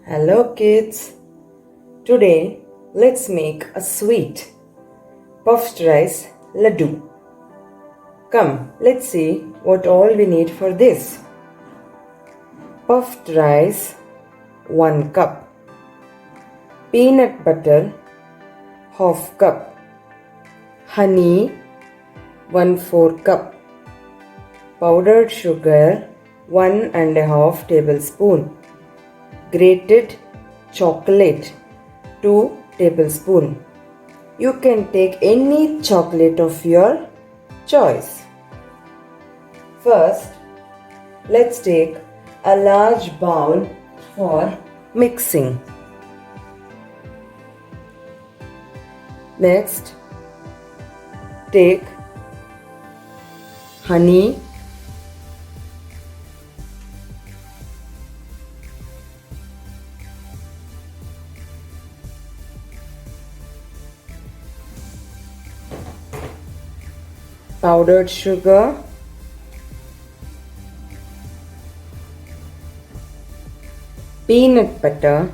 Hello kids, today let's make a sweet puffed rice laddu. Come, let's see what all we need for this. Puffed rice 1 cup, peanut butter half cup, honey 1/4 cup, powdered sugar 1½ tablespoon, grated chocolate 2 tablespoons. You can take any chocolate of your choice. First, let's take a large bowl for mixing. Next, take honey, powdered sugar, peanut butter,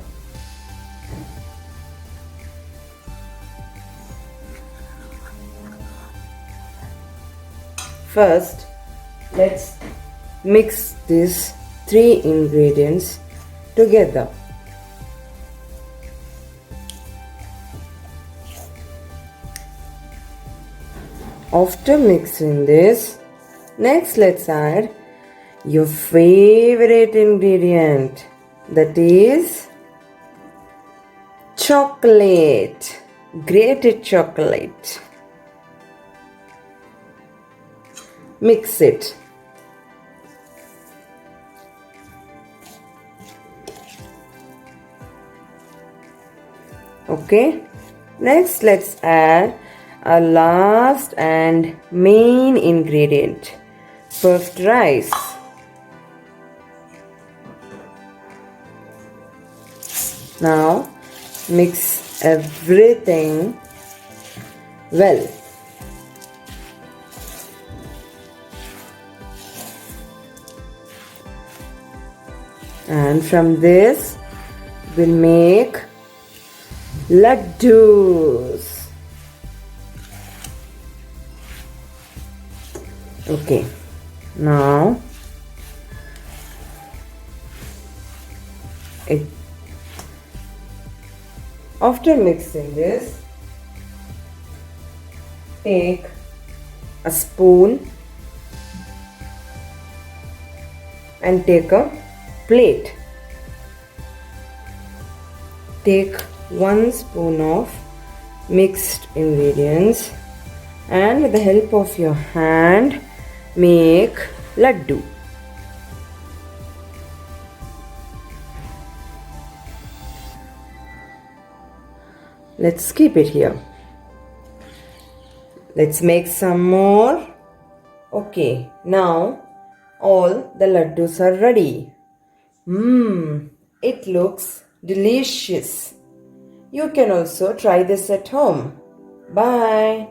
first let's mix these 3 ingredients together. After mixing this, next let's add your favorite ingredient, that is chocolate, grated chocolate. Mix it. Okay, next let's add our last and main ingredient, puffed rice. Now mix everything well. And from this we'll make laddus. Okay, now after mixing this, take a spoon and take a plate. Take 1 spoon of mixed ingredients and with the help of your hand make laddu. Let's keep it here. Let's make some more. Okay, now all the laddus are ready. It looks delicious. You can also try this at home. Bye.